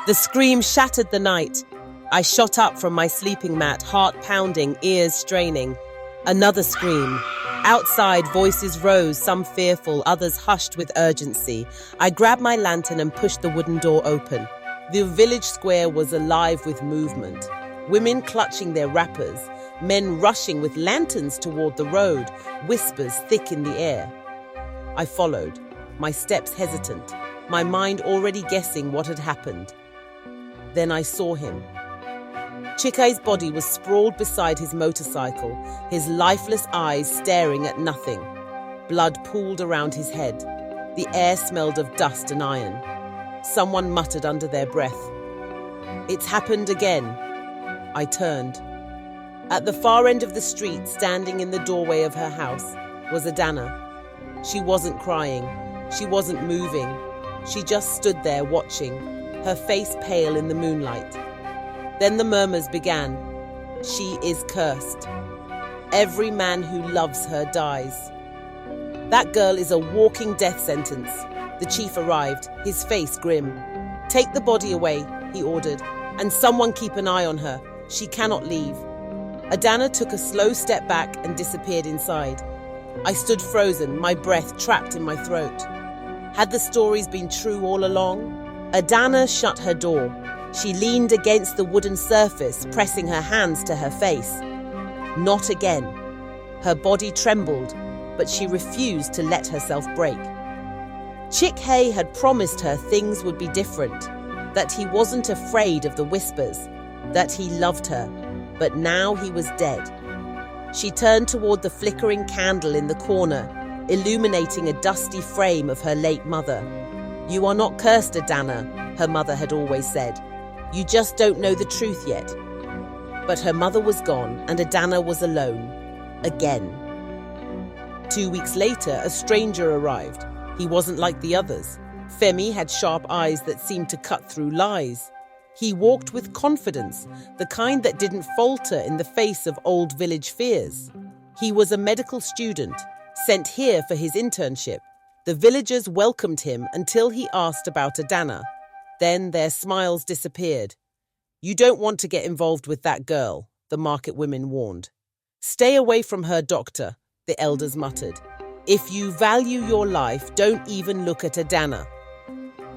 The scream shattered the night. I shot up from my sleeping mat, heart pounding, ears straining. Another scream. Outside, voices rose, some fearful, others hushed with urgency. I grabbed my lantern and pushed the wooden door open. The village square was alive with movement. Women clutching their wrappers, men rushing with lanterns toward the road, whispers thick in the air. I followed, my steps hesitant, my mind already guessing what had happened. Then I saw him. Chike's body was sprawled beside his motorcycle, his lifeless eyes staring at nothing. Blood pooled around his head. The air smelled of dust and iron. Someone muttered under their breath. "It's happened again." I turned. At the far end of the street, standing in the doorway of her house, was Adanna. She wasn't crying. She wasn't moving. She just stood there watching, her face pale in the moonlight. Then the murmurs began. She is cursed. Every man who loves her dies. That girl is a walking death sentence. The chief arrived, his face grim. "Take the body away," he ordered, "and someone keep an eye on her. She cannot leave." Adanna took a slow step back and disappeared inside. I stood frozen, my breath trapped in my throat. Had the stories been true all along? Adanna shut her door. She leaned against the wooden surface, pressing her hands to her face. Not again. Her body trembled, but she refused to let herself break. Chike had promised her things would be different, that he wasn't afraid of the whispers, that he loved her, but now he was dead. She turned toward the flickering candle in the corner, illuminating a dusty frame of her late mother. "You are not cursed, Adanna," her mother had always said. "You just don't know the truth yet." But her mother was gone, and Adanna was alone. Again. 2 weeks later, a stranger arrived. He wasn't like the others. Femi had sharp eyes that seemed to cut through lies. He walked with confidence, the kind that didn't falter in the face of old village fears. He was a medical student, sent here for his internship. The villagers welcomed him until he asked about Adanna. Then their smiles disappeared. "You don't want to get involved with that girl," the market women warned. "Stay away from her, doctor," the elders muttered. "If you value your life, don't even look at Adanna."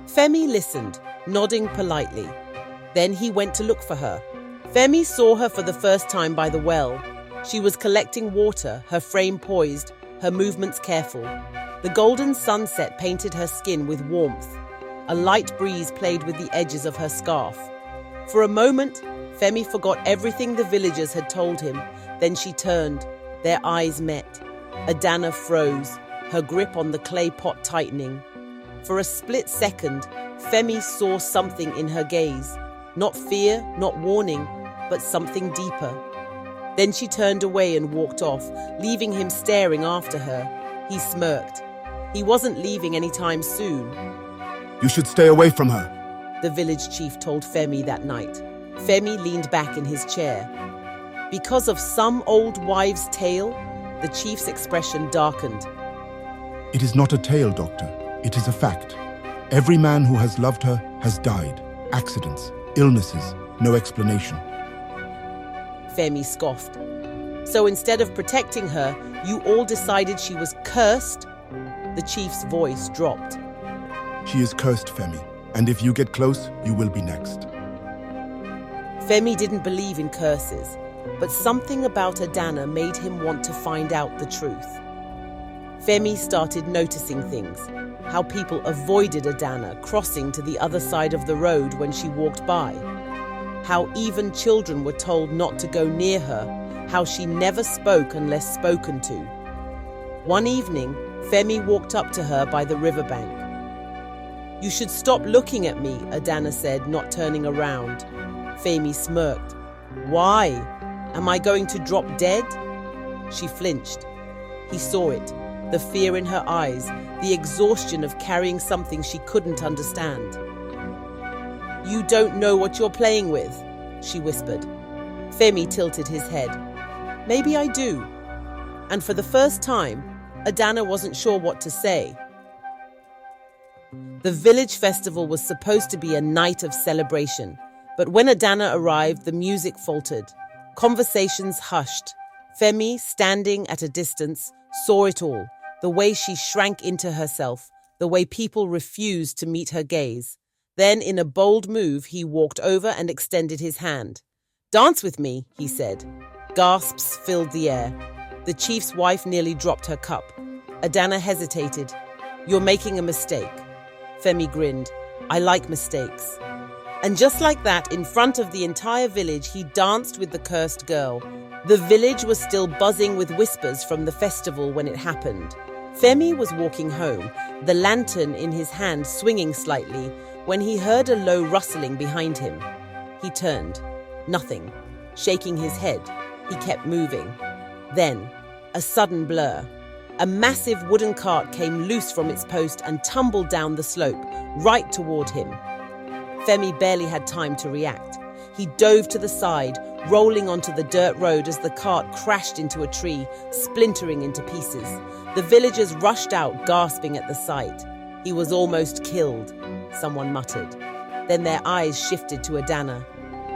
Femi listened, nodding politely. Then he went to look for her. Femi saw her for the first time by the well. She was collecting water, her frame poised, her movements careful. The golden sunset painted her skin with warmth. A light breeze played with the edges of her scarf. For a moment, Femi forgot everything the villagers had told him. Then she turned. Their eyes met. Adanna froze, her grip on the clay pot tightening. For a split second, Femi saw something in her gaze. Not fear, not warning, but something deeper. Then she turned away and walked off, leaving him staring after her. He smirked. He wasn't leaving anytime soon. "You should stay away from her," the village chief told Femi that night. Femi leaned back in his chair. Because of some old wives' tale, the chief's expression darkened. "It is not a tale, doctor. It is a fact. Every man who has loved her has died. Accidents, illnesses, no explanation." Femi scoffed. "So instead of protecting her, you all decided she was cursed?" The chief's voice dropped. "She is cursed, Femi, and if you get close, you will be next." Femi didn't believe in curses, but something about Adanna made him want to find out the truth. Femi started noticing things, how people avoided Adanna, crossing to the other side of the road when she walked by, how even children were told not to go near her, how she never spoke unless spoken to. One evening, Femi walked up to her by the riverbank. "You should stop looking at me," Adanna said, not turning around. Femi smirked. "Why? Am I going to drop dead?" She flinched. He saw it, the fear in her eyes, the exhaustion of carrying something she couldn't understand. "You don't know what you're playing with," she whispered. Femi tilted his head. "Maybe I do." And for the first time, Adanna wasn't sure what to say. The village festival was supposed to be a night of celebration, but when Adanna arrived, the music faltered. Conversations hushed. Femi, standing at a distance, saw it all. The way she shrank into herself, the way people refused to meet her gaze. Then, in a bold move, he walked over and extended his hand. "Dance with me," he said. Gasps filled the air. The chief's wife nearly dropped her cup. Adanna hesitated. "You're making a mistake." Femi grinned. "I like mistakes." And just like that, in front of the entire village, he danced with the cursed girl. The village was still buzzing with whispers from the festival when it happened. Femi was walking home, the lantern in his hand swinging slightly, when he heard a low rustling behind him. He turned. Nothing. Shaking his head, he kept moving. Then, a sudden blur. A massive wooden cart came loose from its post and tumbled down the slope, right toward him. Femi barely had time to react. He dove to the side, rolling onto the dirt road as the cart crashed into a tree, splintering into pieces. The villagers rushed out, gasping at the sight. "He was almost killed," someone muttered. Then their eyes shifted to Adanna.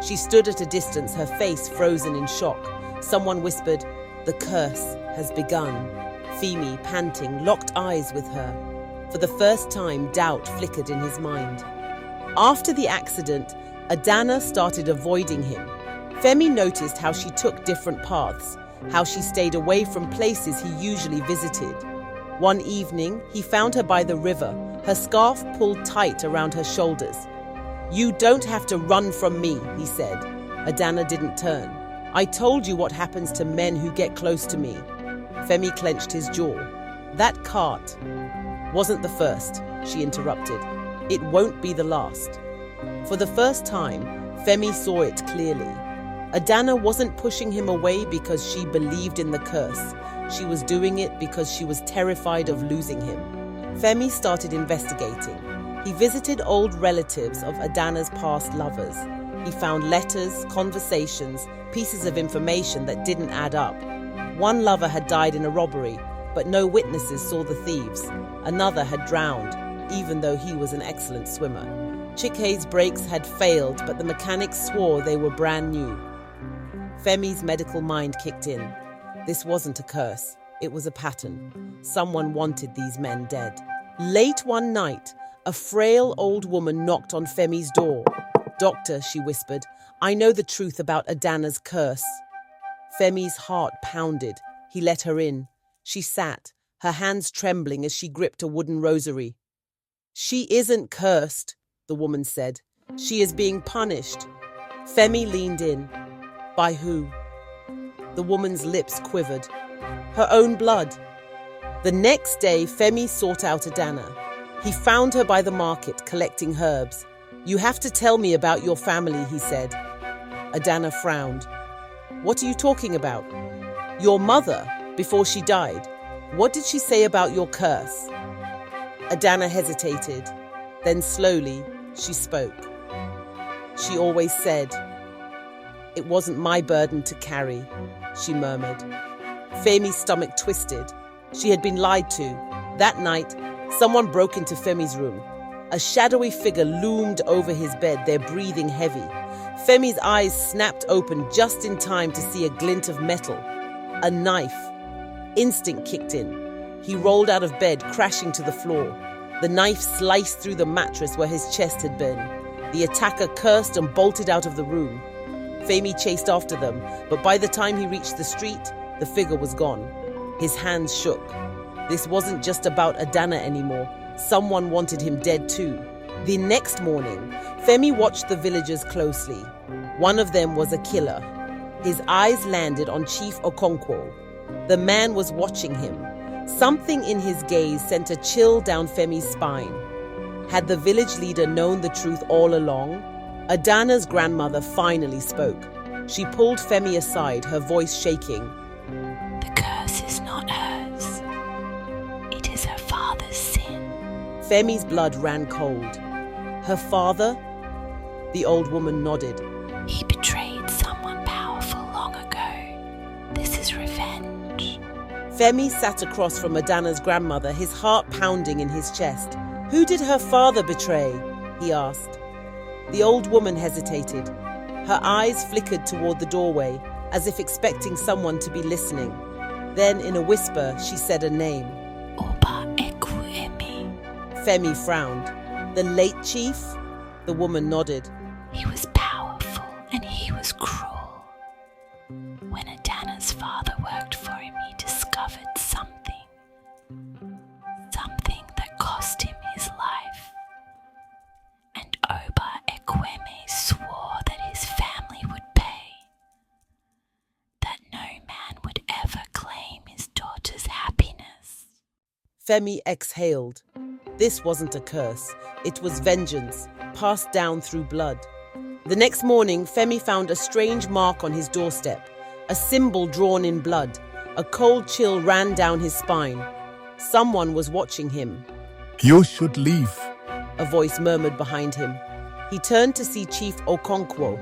She stood at a distance, her face frozen in shock. Someone whispered, "The curse has begun." Femi, panting, locked eyes with her. For the first time, doubt flickered in his mind. After the accident, Adanna started avoiding him. Femi noticed how she took different paths, how she stayed away from places he usually visited. One evening, he found her by the river, her scarf pulled tight around her shoulders. "You don't have to run from me," he said. Adanna didn't turn. "I told you what happens to men who get close to me." Femi clenched his jaw. "That cart wasn't the first," she interrupted. "It won't be the last." For the first time, Femi saw it clearly. Adanna wasn't pushing him away because she believed in the curse. She was doing it because she was terrified of losing him. Femi started investigating. He visited old relatives of Adanna's past lovers. He found letters, conversations, pieces of information that didn't add up. One lover had died in a robbery, but no witnesses saw the thieves. Another had drowned, even though he was an excellent swimmer. Chike's brakes had failed, but the mechanics swore they were brand new. Femi's medical mind kicked in. This wasn't a curse. It was a pattern. Someone wanted these men dead. Late one night, a frail old woman knocked on Femi's door. "Doctor," she whispered, "I know the truth about Adanna's curse." Femi's heart pounded. He let her in. She sat, her hands trembling as she gripped a wooden rosary. "She isn't cursed," the woman said. "She is being punished." Femi leaned in. "By who?" The woman's lips quivered. "Her own blood." The next day, Femi sought out Adanna. He found her by the market, collecting herbs. "You have to tell me about your family," he said. Adanna frowned. "What are you talking about?" "Your mother, before she died. What did she say about your curse?" Adanna hesitated. Then slowly, she spoke. "She always said, 'It wasn't my burden to carry,'" she murmured. Femi's stomach twisted. She had been lied to. That night, someone broke into Femi's room. A shadowy figure loomed over his bed, their breathing heavy. Femi's eyes snapped open just in time to see a glint of metal. A knife. Instinct kicked in. He rolled out of bed, crashing to the floor. The knife sliced through the mattress where his chest had been. The attacker cursed and bolted out of the room. Femi chased after them, but by the time he reached the street, the figure was gone. His hands shook. This wasn't just about Adanna anymore. Someone wanted him dead too. The next morning, Femi watched the villagers closely. One of them was a killer. His eyes landed on Chief Okonkwo. The man was watching him. Something in his gaze sent a chill down Femi's spine. Had the village leader known the truth all along? Adanna's grandmother finally spoke. She pulled Femi aside, her voice shaking. "The curse is not hers. It is her father's sin." Femi's blood ran cold. "Her father?" The old woman nodded. "He betrayed someone powerful long ago. This is revenge." Femi sat across from Adanna's grandmother, his heart pounding in his chest. Who did her father betray? He asked. The old woman hesitated. Her eyes flickered toward the doorway, as if expecting someone to be listening. Then, in a whisper, she said a name. Oba Ekwemi. Femi frowned. The late chief? The woman nodded. He was powerful and he was cruel. When Adanna's father worked for him, he discovered something that cost him his life. And Oba Ekweme swore that his family would pay, that no man would ever claim his daughter's happiness. Femi exhaled. This wasn't a curse. It was vengeance, passed down through blood. The next morning, Femi found a strange mark on his doorstep, a symbol drawn in blood. A cold chill ran down his spine. Someone was watching him. You should leave. A voice murmured behind him. He turned to see Chief Okonkwo.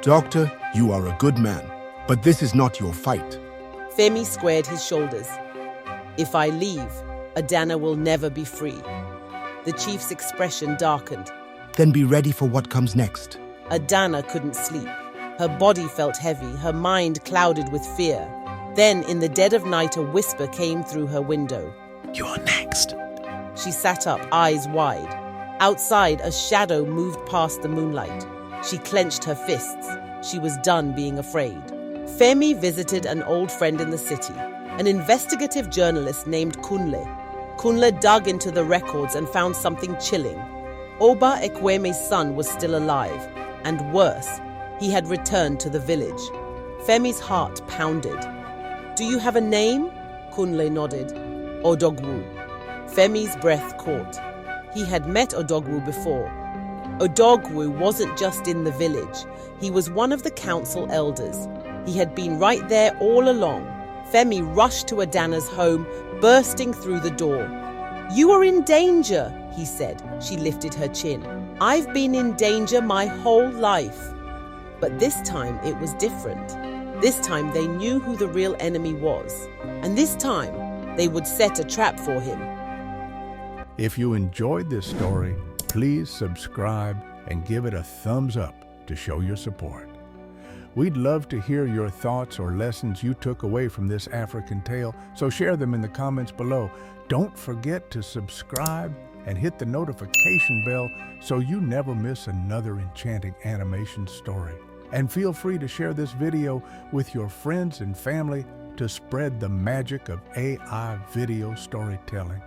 Doctor, you are a good man, but this is not your fight. Femi squared his shoulders. If I leave, Adanna will never be free. The chief's expression darkened. Then be ready for what comes next. Adanna couldn't sleep. Her body felt heavy, her mind clouded with fear. Then, in the dead of night, a whisper came through her window. You're next. She sat up, eyes wide. Outside, a shadow moved past the moonlight. She clenched her fists. She was done being afraid. Femi visited an old friend in the city, an investigative journalist named Kunle. Kunle dug into the records and found something chilling. Oba Ekweme's son was still alive, and worse, he had returned to the village. Femi's heart pounded. Do you have a name? Kunle nodded. Odogwu. Femi's breath caught. He had met Odogwu before. Odogwu wasn't just in the village. He was one of the council elders. He had been right there all along. Femi rushed to Adanna's home, bursting through the door. You are in danger, he said. She lifted her chin. I've been in danger my whole life. But this time it was different. This time they knew who the real enemy was. And this time they would set a trap for him. If you enjoyed this story, please subscribe and give it a thumbs up to show your support. We'd love to hear your thoughts or lessons you took away from this African tale, so share them in the comments below. Don't forget to subscribe and hit the notification bell so you never miss another enchanting animation story. And feel free to share this video with your friends and family to spread the magic of AI video storytelling.